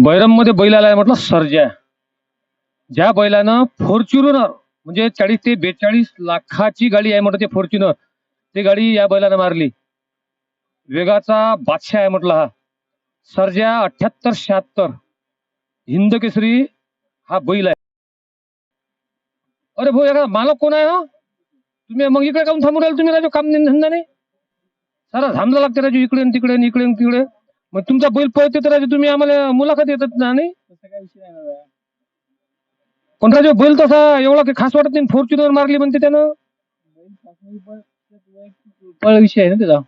बैरम मध्ये बैल आलाय म्हटलं सर्जा. ज्या बैलानं फॉर्च्युनर म्हणजे 40 ते 42 लाखाची गाडी आहे म्हटलं ते फॉर्च्युनर, ती गाडी या बैलानं मारली. वेगाचा बादशाह आहे म्हटलं हा सर्जा. 78-76 हिंद केसरी हा बैल आहे. अरे भाऊ याचा मालक कोण आहे हो? तुम्ही मग इकडे काऊन थांबून राहिले? तुम्ही राजू काम धंदा नाही, सारा थांबला लागते राजू, इकडे न तिकडे न इकडे न तिकडे. मग तुमचा बैल पळते तर राजू तुम्ही आम्हाला मुलाखत देतात ना नाही? तसं काही विषय नाही दादा. पण राजू बैल तसा एवढा काही खास वाटत नाही, फॉर्च्युनर मारली म्हणते त्यानं. बैल शासनाची पळ विषय आहे ना त्याचा.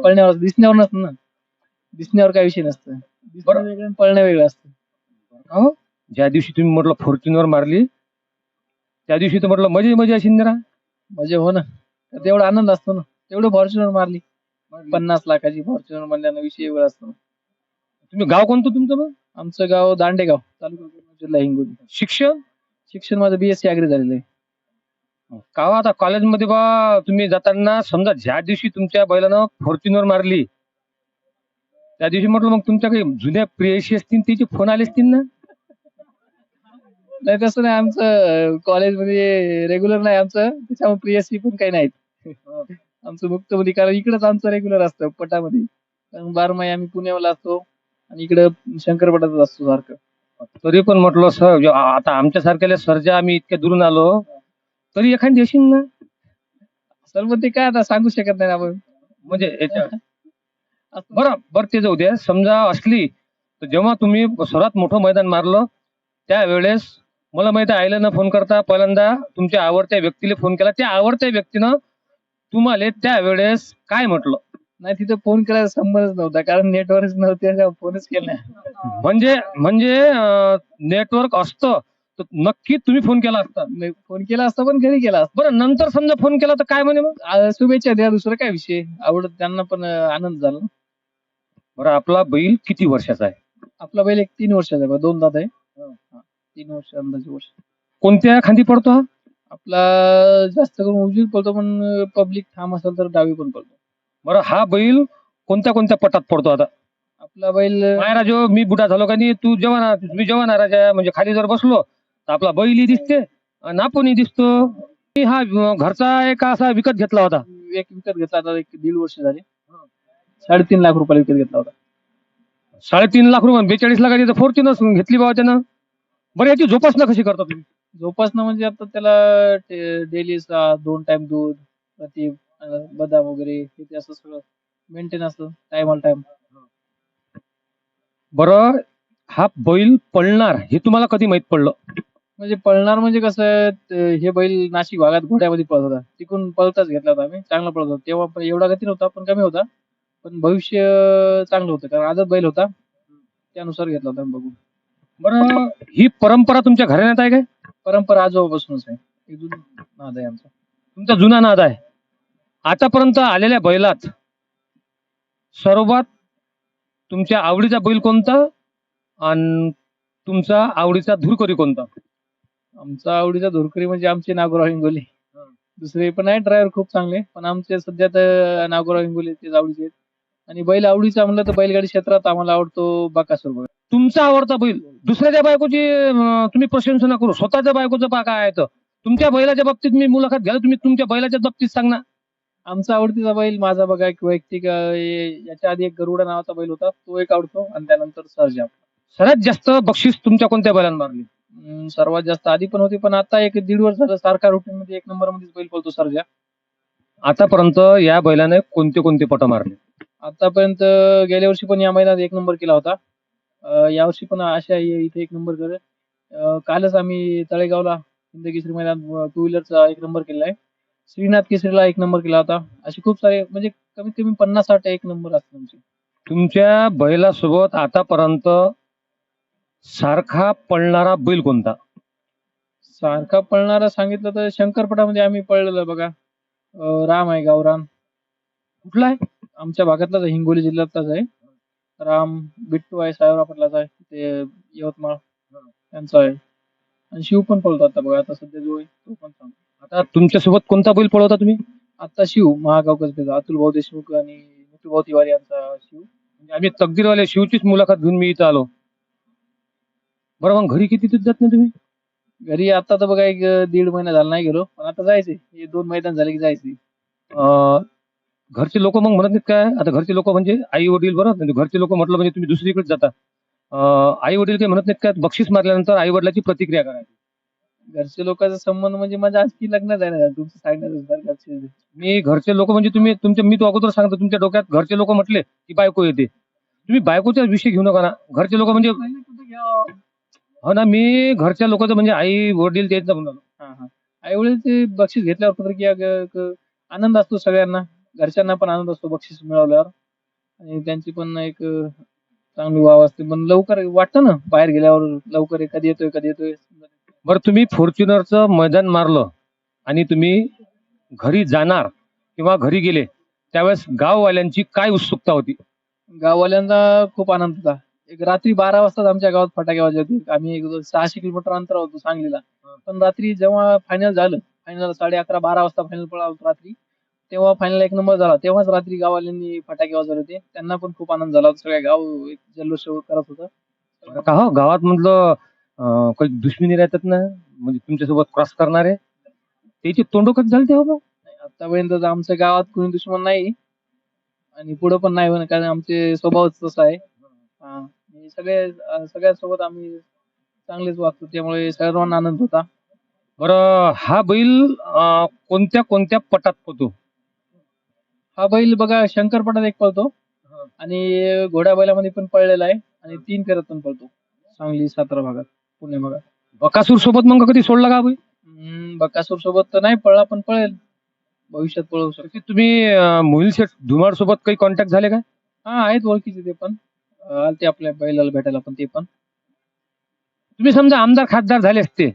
पळण्यावर दिसण्यावर नसतं ना. दिसण्यावर काही विषय नसतं. दिसणं वेगळं आणि पळणं वेगळं असतं. हो, ज्या दिवशी तुम्ही म्हटलं फॉर्च्युनर मारली त्या दिवशी तर म्हटलं मजा मजा असेल जरा. म्हणजे हो ना, तर तेवढा आनंद असतो ना. तेवढं फॉर्च्युनर मारली 50 लाखाची फॉर्च्युनर म्हणल्यानं विषय वेगळा असतो ना. तुम्ही गाव कोणतं तुमचं मग? आमचं गाव दांडेगाव, तालुका पूर्णा, जिल्हा हिंगोली. शिक्षण शिक्षण माझं BSc ॲग्री झालेलं आहे. का हो, आता कॉलेजमध्ये बा तुम्ही जाताना समजा ज्या दिवशी तुमच्या बैलानं फॉर्च्युनर मारली त्या दिवशी म्हटलं मग तुमच्या काही जुन्या प्रेयसी असतील त्याचे फोन आले असतील ना? नाही तसं नाही, आमचं कॉलेजमध्ये रेग्युलर नाही आमचं, त्याच्यामुळे प्रियसी पण काही नाहीत. आमचं मुक्तमध्ये, कारण इकडंच आमचं रेग्युलर असतं पटामध्ये. कारण 12 आम्ही पुण्याला असतो आणि इकडं शंकरपटातच असतो सारखं. तरी पण म्हटलं सर, आता आमच्या सारख्याला सरजा आम्ही इतक्या दुरून आलो तरी एखादी असेल ना? सर्व ते काय आता सांगू शकत नाही आपण. म्हणजे बरं बरं ते जाऊ द्या. समजा असली तर जेव्हा तुम्ही सर्वात मोठं मैदान मारलं त्यावेळेस मला माहिती आहे आईला फोन करता पहिल्यांदा तुमच्या आवडत्या व्यक्तीला फोन केला. त्या आवडत्या व्यक्तीनं तुम्हाला त्यावेळेस काय म्हटलं? नाही, तिथं फोन करायचा संबंधच नव्हता, कारण नेटवर्कच नव्हते त्याच्यामुळे फोनच केला नाही. म्हणजे म्हणजे नेटवर्क असतं तर नक्की तुम्ही फोन केला असता. फोन केला असता पण घरी केला असता. बरं नंतर समजा फोन केला तर काय म्हणे मग? शुभेच्छा द्या, दुसरं काय विषय. आवडत त्यांना पण आनंद झाला. बरं आपला बैल किती वर्षाचा आहे? आपला बैल एक 3 वर्षाचा आहे, 2 दात आहे. 3 वर्ष, अंदाजे वर्ष. कोणत्या खांदी पडतो हा? आपला जास्त करून उजवी पळतो, पण पब्लिक ठाम असेल तर डावी पण पळतो. बरं हा बैल कोणत्या कोणत्या पटात पडतो आता? आपला बैल राजो मी बुडा झालो का नाही, तू जेव्हा तुम्ही जेव्हा राजा म्हणजे खाली जर बसलो तर आपला बैलही दिसते आणि आपणही दिसतो. मी हा घरचा एक असा विकत घेतला होता. एक विकत घेतला आता, 1.5 वर्ष झाले. 3.5 लाख रुपयाला विकत घेतला होता. 3.5 लाख रुपये 42 लाखाची फॉर्च्युनर घेतली बाबा त्यानं. बरं याची जोपासना कशी करता तुम्ही? जोपासना म्हणजे आता त्याला डेली 2 टाइम दूध, प्रति बदाम वगैरे हे असं सगळं मेंटेन असतं टायमाला टाइम. बरं हा बैल पळणार हे तुम्हाला कधी माहित पडलं? म्हणजे पळणार म्हणजे कसं, हे बैल नाशिक भागात घोड्यामध्ये पळत होता. तिकडून पळताच घेतला होता आम्ही. चांगला पळत होता. तेव्हा पण एवढा गती नव्हता, पण कमी होता. पण भविष्य चांगलं होतं, कारण आदत बैल होता. त्यानुसार घेतला होता बघून. बरं ही परंपरा तुमच्या घराण्यात आहे काय? परंपरा आजोबापासूनच आहे. एक जुना नाद आहे आमचा. तुमचा जुना नाद आहे. आतापर्यंत आलेल्या बैलात सर्वात तुमच्या आवडीचा बैल कोणता आणि तुमचा आवडीचा धुरकरी कोणता? आमचा आवडीचा धुरकरी म्हणजे आमचे नागोराव हिंगोली. दुसरे पण आहे ड्रायव्हर खूप चांगले, पण आमचे सध्या तर नागोराव हिंगोली तेच आवडीचे आहेत. आणि बैल आवडीचा म्हणलं तर बैलगाडी क्षेत्रात आम्हाला आवडतो बकासूर बघा. तुमचा आवडता बैल. दुसऱ्याच्या बायकोची तुम्ही प्रशंसा नका करू. स्वतःच्या बायकोचं काय आहे तर तुमच्या बैलाच्या बाबतीत मी मुलाखत घ्याल, तुम्ही तुमच्या बैलाच्या बाबतीत सांगा. आमचा आवडतीचा बैल माझा बघा, एक वैयक्तिक याच्या आधी एक गरुडा नावाचा बैल होता, तो एक आवडतो, आणि त्यानंतर सर्जा. सर्वात जास्त बक्षीस तुमच्या कोणत्या बैलांना मारली? सर्वात जास्त आधी पण होती, पण आता 1-1.5 वर्ष झालं सारखा रुटीन मध्ये 1 नंबर मध्ये बैल पळतो सर्जा. आतापर्यंत या बैलाने कोणते कोणते पट मारले? आतापर्यंत गेल्या वर्षी पण या महिन्यात 1 नंबर केला होता. यावर्षी पण आशा आहे इथे 1 नंबर करेल. कालच आम्ही तळेगावला हिंद केसरी मैदान 2 व्हीलरचा 1 नंबर केला आहे. श्रीनाथ केसरीला 1 नंबर केला होता. असे खूप सारे, म्हणजे कमीत कमी 50-60 1 नंबर असतात आमचे. तुमच्या बैलासोबत आतापर्यंत सारखा पळणारा बैल कोणता? सारखा पळणारा सांगितलं तर शंकरपटामध्ये आम्ही पळलेलो बघा. राम आहे, गावरान. कुठला आहे? आमच्या भागातलाच आहे, हिंगोली जिल्ह्यातलाच आहे. राम. बिट्टू आहे, साहेबराव पाटलाचा आहे, ते यवतमाळ त्यांचा आहे. आणि शिव पण पळतो आता बघा, आता सध्या जो आहे तो पण सांगतो. आता तुमच्यासोबत कोणता बैल पळवता तुम्ही? आता शिव महागाव कसबेचा अतुल भाऊ देशमुख आणि नितू भाऊ तिवारी यांचा शिव. म्हणजे आम्ही तकदीरवाले शिवचीच मुलाखत घेऊन मी इथं आलो. बरं मग घरी किती दिवस जात नाही तुम्ही? घरी आता तर बघा एक 1.5 महिना झाला नाही गेलो, पण आता जायचंय. हे 2 मैदान झाले की जायचंय. अं, घरचे लोक मग म्हणत नाहीत काय? आता घरचे लोक म्हणजे आई वडील, बरं म्हणजे घरचे लोक म्हटलं म्हणजे तुम्ही दुसरीकडे जाता. आई वडील काही म्हणत नाहीत का बक्षीस मारल्यानंतर आई वडिलाची प्रतिक्रिया करायची? घरचे लोकांचा संबंध म्हणजे माझं आणखी लग्न झालं नाही. तुमचं सांगण्यानुसार घरचे. मी घरचे लोक म्हणजे तुम्ही मी तो अगोदर सांगतो तुमच्या डोक्यात घरचे लोक म्हटले की बायको येते. तुम्ही बायकोचा विषय घेऊ नका ना. घरचे लोक म्हणजे पहिले कुठं घ्यावं? हो ना, मी घरच्या लोकांचं म्हणजे आई वडील त्यांचं म्हणालो. हां, हां. आई-वडील ते बक्षीस घेतल्यावर प्रतिक्रिया आनंद असतो सगळ्यांना. घरच्यांना पण आनंद असतो बक्षीस मिळवल्यावर आणि त्यांची पण एक चांगली वाव असते. पण लवकर वाटतं ना बाहेर गेल्यावर लवकर कधी येतोय, कधी येतोय. बरं तुम्ही फॉर्च्युनरचं मैदान मारलं आणि तुम्ही घरी जाणार किंवा घरी गेले त्यावेळेस गाववाल्यांची काय उत्सुकता होती? गाववाल्यांना खूप आनंद होता. एक रात्री 12 वाजताच आमच्या गावात फटाके वाजले होते. आम्ही एक 600 किलोमीटर अंतरावर होतो सांगलीला. पण रात्री जेव्हा फायनल झालं, फायनल 11:30-12 वाजता फायनल पळाला होता रात्री. तेव्हा फायनल 1 नंबर झाला. तेव्हाच रात्री गाववाल्यांनी फटाके वाजवले होते. त्यांना पण खूप आनंद झाला होता. सगळं गाव एक जल्लोष करत होतं. का हो गावात म्हटलं काही दुश्मनी राहतात ना म्हणजे तुमच्यासोबत क्रॉस करणारे त्याची तोंड कधी झाली तेव्हा? आतापर्यंत तर आमच्या गावात कोणी दुश्मन नाही आणि पुढे पण नाही होणार कारण आमचे स्वभावच तसा आहे. हां. आणि सगळ्यांसोबत आम्ही चांगलेच वागतो. त्यामुळे सर्वांना आनंद होता. बरं हा बैल कोणत्या कोणत्या पटात पळतो? हा बैल बघा शंकरपटात एक पळतो आणि घोड्या बैलामध्ये पण पळलेला आहे आणि 3 फेऱ्यात पण पळतो. सांगली, सातारा भागात, पुणे भागात. बकासूर सोबत मग कधी सोडला का बैल? बकासूर सोबत तर नाही पळला पण पळेल. भविष्यात पळवू शकतो. की तुम्ही मोहिल शेठ धुमाळ सोबत काही कॉन्टॅक्ट झाले का? हां, आहेत ओळखीचे ते पण. आलते आपल्या बैलाला भेटायला पण ते पण. तुम्ही समजा आमदार खासदार झाले असते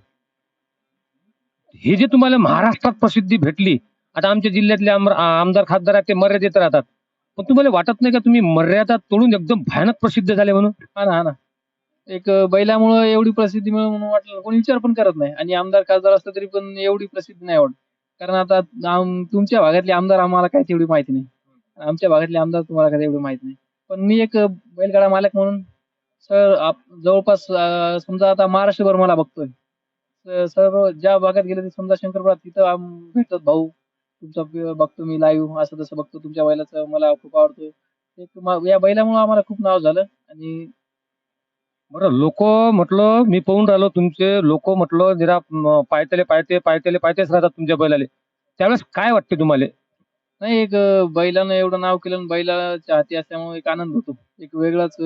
हे जे तुम्हाला महाराष्ट्रात प्रसिद्धी भेटली आता आमच्या जिल्ह्यातले आमदार खासदार आहेत ते मर्यादेत राहतात पण तुम्हाला वाटत नाही का तुम्ही मर्यादा तोडून एकदम भयानक प्रसिद्ध झाले म्हणून? हां ना, हां ना. एक बैलामुळे एवढी प्रसिद्धी मिळेल म्हणून वाटलं कोणी विचार पण करत नाही आणि आमदार खासदार असलं तरी पण एवढी प्रसिद्धी नाही वाटत. कारण आता तुमच्या भागातले आमदार आम्हाला काही तेवढी माहिती नाही. आमच्या भागातले आमदार तुम्हाला काही एवढी माहिती नाही. पण मी एक बैलगाडा मालक म्हणून जवळपास समजा आता महाराष्ट्रभर मला बघतोय. सर्व ज्या भागात गेले ते समजा शंकरपटात तिथं भेटतात भाऊ. तुमचा बघतो मी लाईव्ह असं तसं बघतो तुमच्या बैलाचं मला खूप आवडतो. या बैलामुळे आम्हाला खूप नाव झालं आणि बरं लोक म्हटलं मी पाहून राहिलो तुमचे लोक म्हटलं जरा पायतेच राहतात तुमच्या बैलाले त्यावेळेस काय वाटते तुम्हाला? नाही एक बैलानं एवढं नाव केलं आणि बैलाच्या हाती असल्यामुळे एक आनंद होतो. एक वेगळाच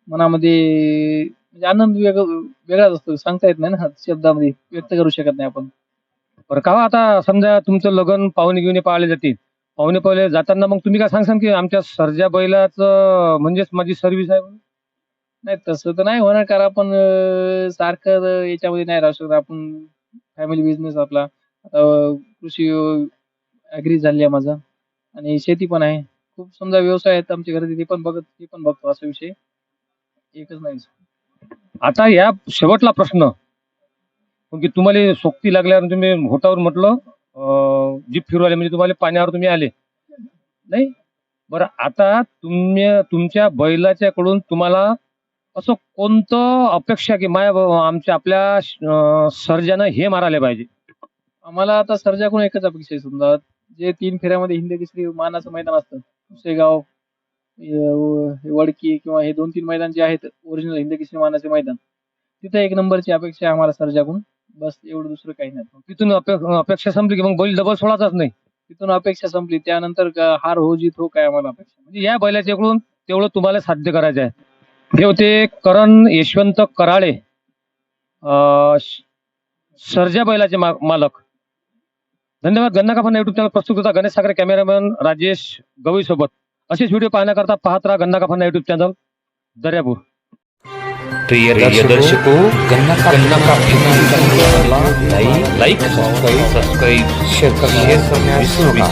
मनामध्ये म्हणजे आनंद वेगळाच असतो. सांगता येत नाही ना शब्दामध्ये व्यक्त करू शकत नाही आपण. बरं का हो, आता समजा तुमचं लग्न पाहुणे घेऊन पाळले जातील पाहुणे पाहिले जाताना मग तुम्ही काय सांगसान की आमच्या सर्जा बैलाचं म्हणजेच माझी सर्व्हिस आहे म्हणून? नाही तसं तर नाही होणार कारण आपण सारखं याच्यामध्ये नाही राहू शकत. आपण फॅमिली बिझनेस आपला आता कृषी ॲग्री झाली आहे माझा आणि शेती पण आहे. खूप समजा व्यवसाय आहेत आमच्या घरात ते पण बघतो असा विषय एकच नाही. आता या शेवटला प्रश्न की तुम्हाला सोबती लागल्यावर तुम्ही होटावर म्हटलं जीप फिरवाले म्हणजे तुम्हाला पाण्यावर तुम्ही आले नाही. बरं आता तुमच्या बैलाच्याकडून तुम्हाला असं कोणतं अपेक्षा की आपल्या सर्जानं हे मारायला पाहिजे? आम्हाला आता सर्जाकडून एकच अपेक्षा आहे समजा जे 3 फेऱ्यामध्ये हिंद केसरी मानाचं मैदान असतं. पुसेगाव, वडकी किंवा हे 2-3 मैदान जे आहेत ओरिजिनल हिंद केसरी मानाचे मैदान तिथं 1 नंबरची अपेक्षा आहे आम्हाला सर्जाकडून. बस एवढं दुसरं काही नाही. तिथून अपेक्षा संपली की मग बैल डबल सोडायचाच नाही? तिथून अपेक्षा संपली. त्यानंतर हार हो जीत हो काय आम्हाला अपेक्षा म्हणजे या बैलाच्याकडून तेवढं तुम्हाला साध्य करायचं आहे. हे होते करण यशवंत कराळे सर्जा बैलाचे मालक. धन्यवाद. गन्ना काफाना युट्यूब चॅनल प्रस्तुत होता गणेश साखरे कॅमेरामॅन राजेश गवई सोबत. असेच व्हिडिओ पाहण्याकरता पाहत राहा गन्ना काफाना युट्यूब चॅनल दर्यापूर. प्रिय दर्शकों गन्ना का लाइक सब्सक्राइब शेयर करना विसरू नका.